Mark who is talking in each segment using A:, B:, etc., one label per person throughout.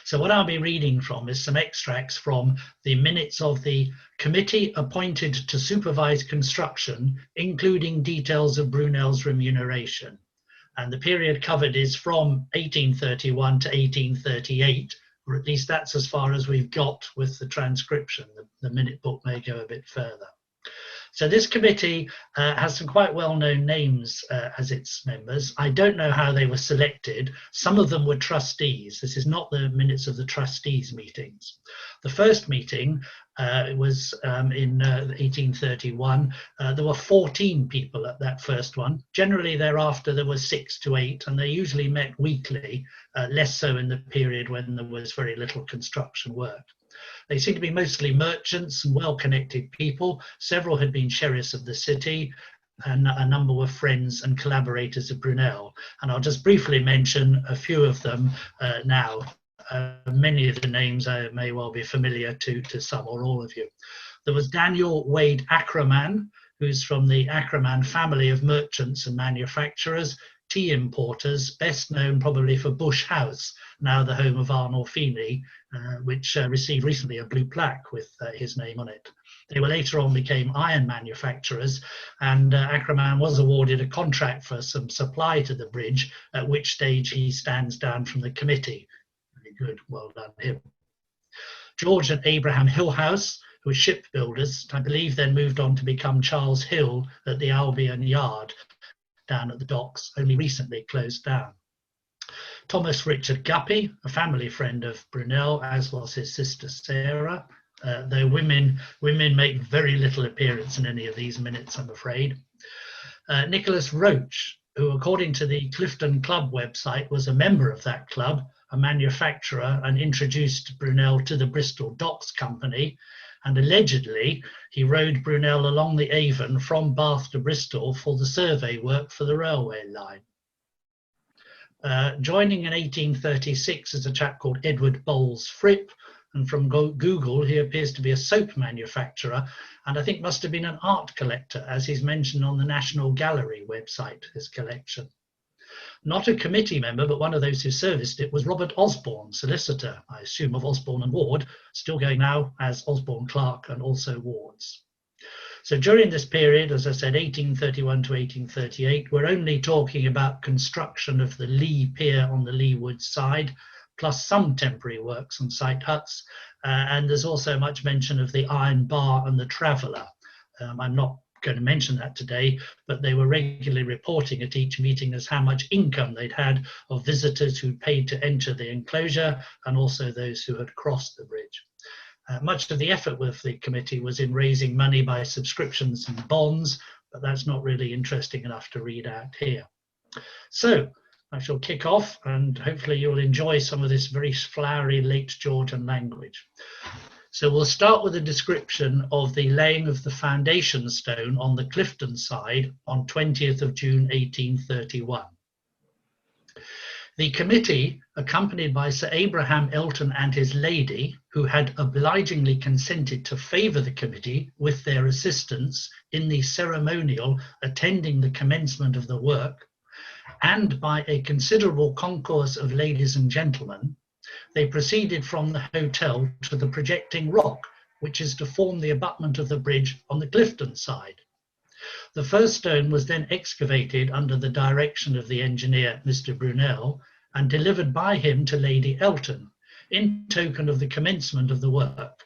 A: So what I'll be reading from is some extracts from the minutes of the committee appointed to supervise construction, including details of Brunel's remuneration. And the period covered is from 1831 to 1838, or at least that's as far as we've got with the transcription. The minute book may go a bit further. So this committee has some quite well-known names as its members. I don't know how they were selected. Some of them were trustees. This is not the minutes of the trustees meetings. The first meeting was in 1831. There were 14 people at that first one. Generally thereafter there were 6 to 8, and they usually met weekly, less so in the period when there was very little construction work. They seem to be mostly merchants and well-connected people. Several had been sheriffs of the city, and a number were friends and collaborators of Brunel. And I'll just briefly mention a few of them now. Many of the names may well be familiar to some or all of you. There was Daniel Wade Ackerman, who's from the Ackerman family of merchants and manufacturers, tea importers, best known probably for Bush House, now the home of Arnold Feeney, which received recently a blue plaque with his name on it. They were later on became iron manufacturers, and Ackerman was awarded a contract for some supply to the bridge, at which stage he stands down from the committee. Very good, well done him. George and Abraham Hillhouse, who were shipbuilders, I believe then moved on to become Charles Hill at the Albion Yard down at the docks, only recently closed down. Thomas Richard Guppy, a family friend of Brunel, as was his sister Sarah, though women make very little appearance in any of these minutes, I'm afraid. Nicholas Roach, who according to the Clifton Club website was a member of that club, a manufacturer, and introduced Brunel to the Bristol Docks Company, and allegedly he rowed Brunel along the Avon from Bath to Bristol for the survey work for the railway line. Joining in 1836 is a chap called Edward Bowles Fripp, and from Google he appears to be a soap manufacturer, and I think must have been an art collector, as he's mentioned on the National Gallery website, his collection. Not a committee member, but one of those who serviced it was Robert Osborne, solicitor, I assume of Osborne and Ward, still going now as Osborne Clark and also Wards. So during this period, as I said, 1831 to 1838, we're only talking about construction of the Lee Pier on the Leeward side, plus some temporary works on site huts. And there's also much mention of the Iron Bar and the Traveller. I'm not going to mention that today, but they were regularly reporting at each meeting as how much income they'd had of visitors who paid to enter the enclosure, and also those who had crossed the bridge. Much of the effort with the committee was in raising money by subscriptions and bonds, but that's not really interesting enough to read out here. So I shall kick off, and hopefully you'll enjoy some of this very flowery late Georgian language. So we'll start with a description of the laying of the foundation stone on the Clifton side on 20th of June 1831. The committee, accompanied by Sir Abraham Elton and his lady, who had obligingly consented to favour the committee with their assistance in the ceremonial attending the commencement of the work, and by a considerable concourse of ladies and gentlemen, they proceeded from the hotel to the projecting rock, which is to form the abutment of the bridge on the Clifton side. The first stone was then excavated under the direction of the engineer, Mr. Brunel, and delivered by him to Lady Elton, in token of the commencement of the work,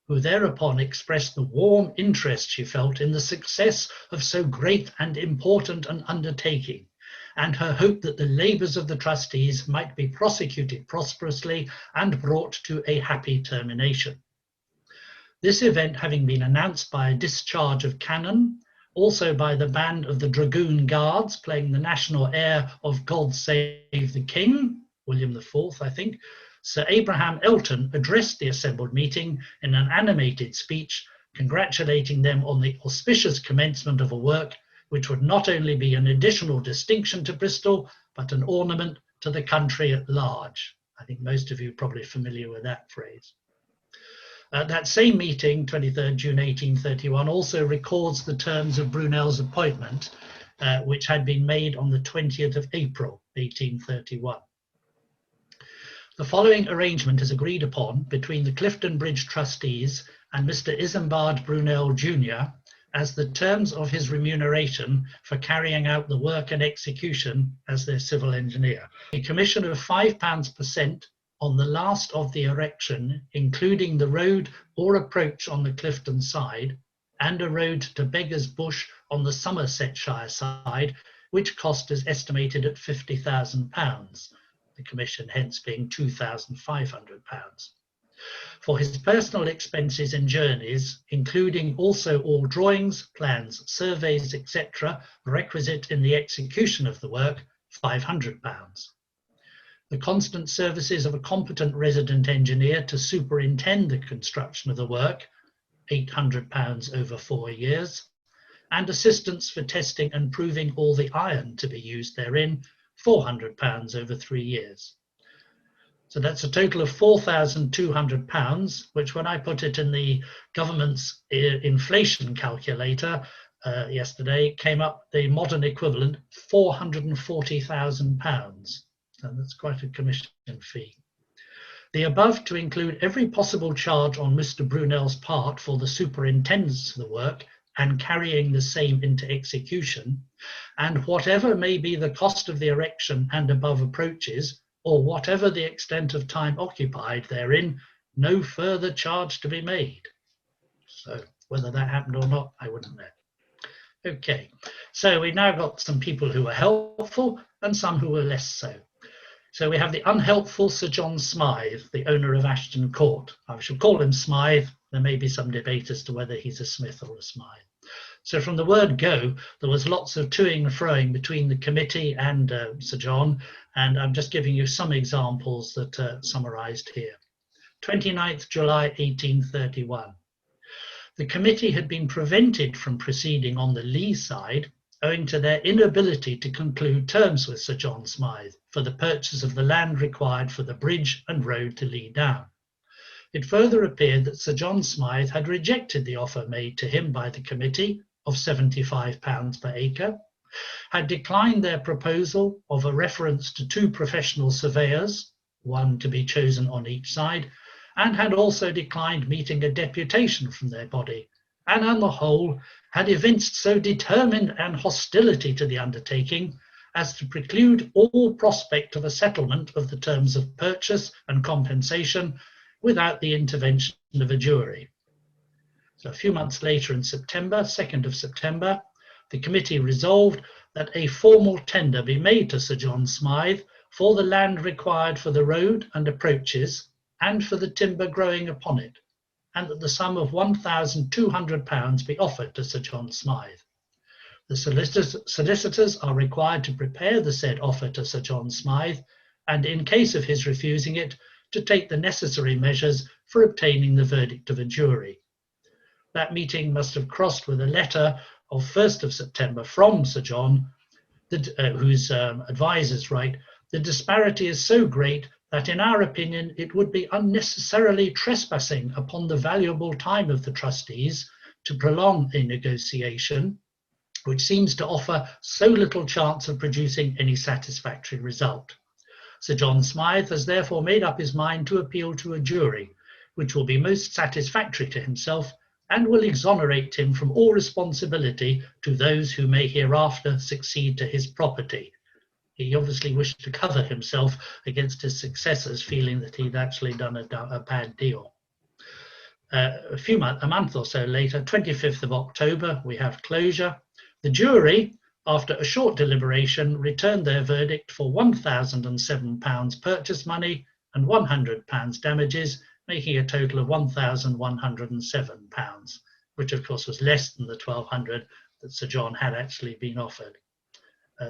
A: who thereupon expressed the warm interest she felt in the success of so great and important an undertaking, and her hope that the labours of the trustees might be prosecuted prosperously and brought to a happy termination. This event having been announced by a discharge of cannon, also by the band of the Dragoon Guards playing the national air of God Save the King, William IV, I think, Sir Abraham Elton addressed the assembled meeting in an animated speech, congratulating them on the auspicious commencement of a work which would not only be an additional distinction to Bristol, but an ornament to the country at large. I think most of you are probably familiar with that phrase. That same meeting, 23rd June 1831, also records the terms of Brunel's appointment, which had been made on the 20th of April 1831. The following arrangement is agreed upon between the Clifton Bridge trustees and Mr. Isambard Brunel Jr. as the terms of his remuneration for carrying out the work and execution as their civil engineer. A commission of £5 per cent on the last of the erection, including the road or approach on the Clifton side, and a road to Beggar's Bush on the Somersetshire side, which cost is estimated at £50,000, the commission hence being £2,500. For his personal expenses and journeys, including also all drawings, plans, surveys, etc., requisite in the execution of the work, £500. The constant services of a competent resident engineer to superintend the construction of the work, £800 over 4 years, and assistance for testing and proving all the iron to be used therein, £400 over 3 years. So that's a total of £4,200, which when I put it in the government's inflation calculator yesterday, came up the modern equivalent £440,000. So that's quite a commission fee. The above to include every possible charge on Mr. Brunel's part for the superintendence of the work and carrying the same into execution, and whatever may be the cost of the erection and above approaches, or whatever the extent of time occupied therein, no further charge to be made. So whether that happened or not, I wouldn't know. Okay, so we've now got some people who were helpful and some who were less so. So we have the unhelpful Sir John Smythe, the owner of Ashton Court. I shall call him Smythe. There may be some debate as to whether he's a Smith or a Smythe. So from the word go, there was lots of toing and froing between the committee and Sir John, and I'm just giving you some examples that are summarised here. 29th July 1831. The committee had been prevented from proceeding on the lee side owing to their inability to conclude terms with Sir John Smythe for the purchase of the land required for the bridge and road to Lee Down. It further appeared that Sir John Smythe had rejected the offer made to him by the committee of £75 per acre, had declined their proposal of a reference to 2 professional surveyors, one to be chosen on each side, and had also declined meeting a deputation from their body, and on the whole had evinced so determined an hostility to the undertaking as to preclude all prospect of a settlement of the terms of purchase and compensation without the intervention of a jury. So a few months later in September, 2nd of September, the committee resolved that a formal tender be made to Sir John Smythe for the land required for the road and approaches and for the timber growing upon it, and that the sum of £1,200 be offered to Sir John Smythe. The solicitors are required to prepare the said offer to Sir John Smythe, and in case of his refusing it, to take the necessary measures for obtaining the verdict of a jury. That meeting must have crossed with a letter of 1st of September from Sir John, whose advisors write, "The disparity is so great that in our opinion it would be unnecessarily trespassing upon the valuable time of the trustees to prolong a negotiation which seems to offer so little chance of producing any satisfactory result. Sir John Smythe has therefore made up his mind to appeal to a jury, which will be most satisfactory to himself and will exonerate him from all responsibility to those who may hereafter succeed to his property." He obviously wished to cover himself against his successors, feeling that he'd actually done a bad deal. A month or so later, 25th of October, we have closure. The jury, after a short deliberation, returned their verdict for £1,007 purchase money and £100 damages, making a total of £1,107, which of course was less than the £1,200 that Sir John had actually been offered.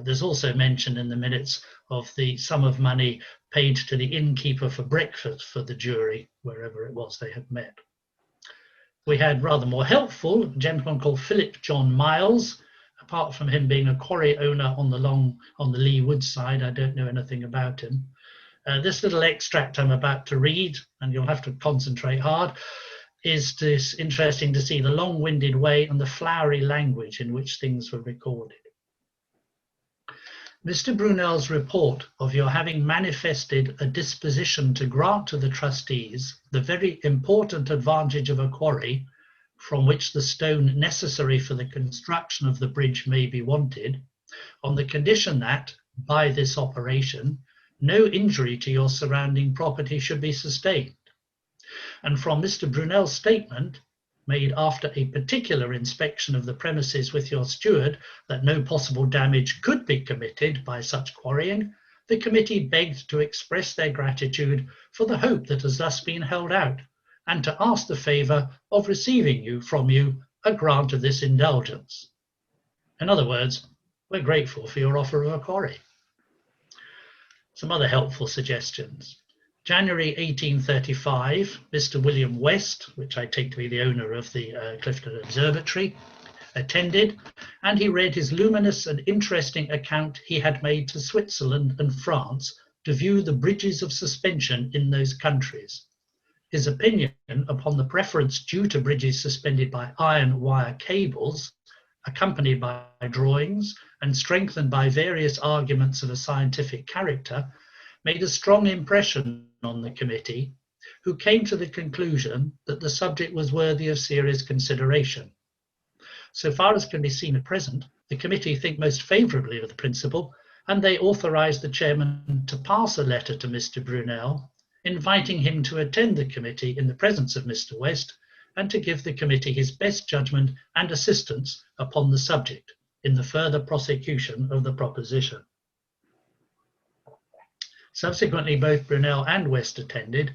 A: There's also mention in the minutes of the sum of money paid to the innkeeper for breakfast for the jury, wherever it was they had met. We had rather more helpful a gentleman called Philip John Miles. Apart from him being a quarry owner on the Lee Wood side, I don't know anything about him. This little extract I'm about to read, and you'll have to concentrate hard, is interesting to see the long-winded way and the flowery language in which things were recorded. Mr. Brunel's report of your having manifested a disposition to grant to the trustees the very important advantage of a quarry from which the stone necessary for the construction of the bridge may be wanted, on the condition that, by this operation, no injury to your surrounding property should be sustained. And from Mr. Brunel's statement, made after a particular inspection of the premises with your steward, that no possible damage could be committed by such quarrying, the committee begged to express their gratitude for the hope that has thus been held out, and to ask the favour of receiving from you a grant of this indulgence. In other words, we're grateful for your offer of a quarry. Some other helpful suggestions. January 1835, Mr. William West, which I take to be the owner of the Clifton Observatory, attended, and he read his luminous and interesting account he had made to Switzerland and France to view the bridges of suspension in those countries. His opinion upon the preference due to bridges suspended by iron wire cables, accompanied by drawings and strengthened by various arguments of a scientific character, made a strong impression on the committee, who came to the conclusion that the subject was worthy of serious consideration. So far as can be seen at present, the committee think most favourably of the principle, and they authorise the chairman to pass a letter to Mr. Brunel, inviting him to attend the committee in the presence of Mr. West, and to give the committee his best judgment and assistance upon the subject in the further prosecution of the proposition. Subsequently, both Brunel and West attended.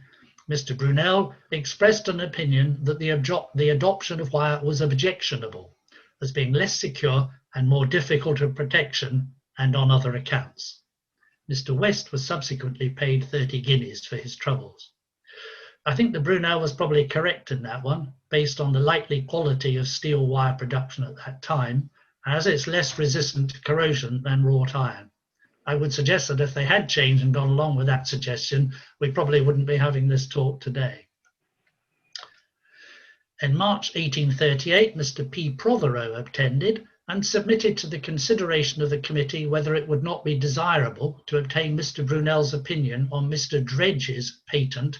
A: Mr. Brunel expressed an opinion that the adoption of wire was objectionable, as being less secure and more difficult of protection, and on other accounts. Mr. West was subsequently paid 30 guineas for his troubles. I think the Brunel was probably correct in that one, based on the likely quality of steel wire production at that time, as it's less resistant to corrosion than wrought iron. I would suggest that if they had changed and gone along with that suggestion, we probably wouldn't be having this talk today. In March 1838, Mr. P. Prothero attended and submitted to the consideration of the committee whether it would not be desirable to obtain Mr. Brunel's opinion on Mr. Dredge's patent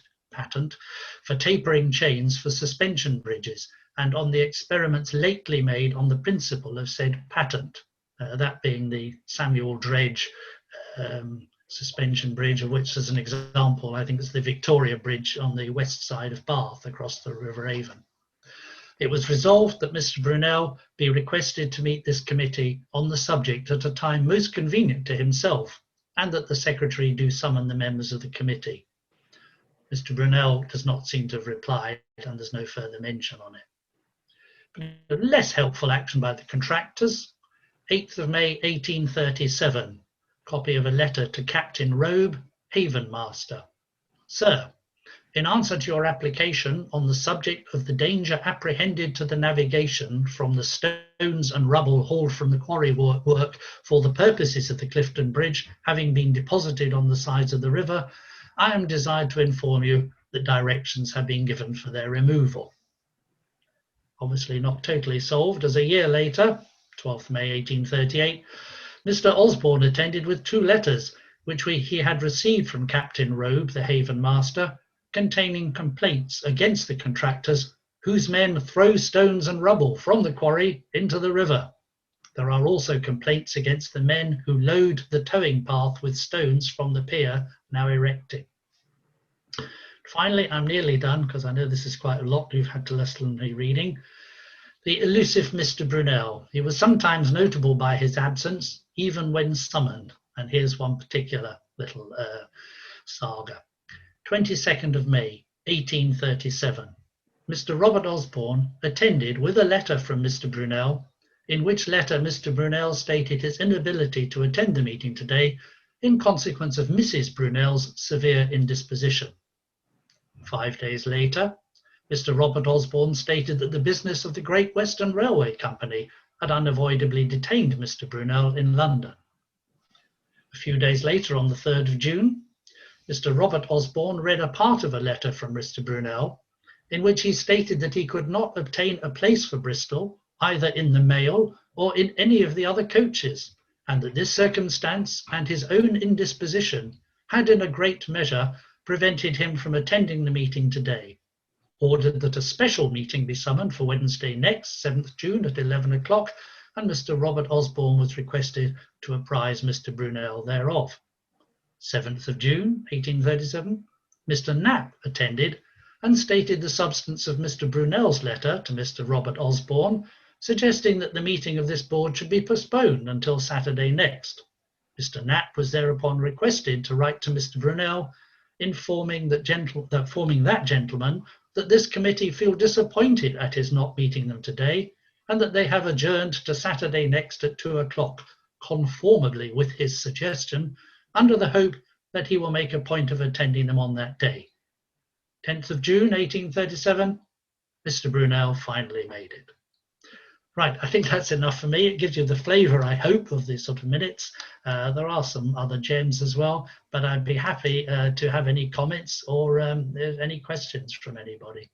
A: for tapering chains for suspension bridges, and on the experiments lately made on the principle of said patent, that being the Samuel Dredge suspension bridge, of which, as an example, I think it's the Victoria Bridge on the west side of Bath across the River Avon. It was resolved that Mr. Brunel be requested to meet this committee on the subject at a time most convenient to himself, and that the secretary do summon the members of the committee. Mr. Brunel does not seem to have replied, and there's no further mention on it. But a less helpful action by the contractors. 8th of May 1837, copy of a letter to Captain Robe, Haven Master. Sir, in answer to your application on the subject of the danger apprehended to the navigation from the stones and rubble hauled from the quarry work for the purposes of the Clifton Bridge having been deposited on the sides of the river, I am desired to inform you that directions have been given for their removal. Obviously not totally solved, as a year later, 12th May 1838, Mr. Osborne attended with 2 letters which he had received from Captain Robe, the Haven Master, containing complaints against the contractors whose men throw stones and rubble from the quarry into the river. There are also complaints against the men who load the towing path with stones from the pier now erecting. Finally, I'm nearly done because I know this is quite a lot you've had to listen to me reading. The elusive Mr. Brunel. He was sometimes notable by his absence, even when summoned. And here's one particular little saga. 22nd of May, 1837. Mr. Robert Osborne attended with a letter from Mr. Brunel, in which letter Mr. Brunel stated his inability to attend the meeting today in consequence of Mrs. Brunel's severe indisposition. 5 days later, Mr. Robert Osborne stated that the business of the Great Western Railway Company had unavoidably detained Mr. Brunel in London. A few days later, on the 3rd of June, Mr. Robert Osborne read a part of a letter from Mr. Brunel, in which he stated that he could not obtain a place for Bristol, either in the mail or in any of the other coaches, and that this circumstance and his own indisposition had in a great measure prevented him from attending the meeting today. Ordered that a special meeting be summoned for Wednesday next, 7th June at 11 o'clock, and Mr. Robert Osborne was requested to apprise Mr. Brunel thereof. 7th of June, 1837, Mr. Knapp attended and stated the substance of Mr. Brunel's letter to Mr. Robert Osborne, suggesting that the meeting of this board should be postponed until Saturday next. Mr. Knapp was thereupon requested to write to Mr. Brunel, informing that gentleman that this committee feel disappointed at his not meeting them today, and that they have adjourned to Saturday next at 2 o'clock, conformably with his suggestion, under the hope that he will make a point of attending them on that day. 10th of June, 1837, Mr. Brunel finally made it. Right, I think that's enough for me. It gives you the flavour, I hope, of these sort of minutes. There are some other gems as well, but I'd be happy to have any comments or any questions from anybody.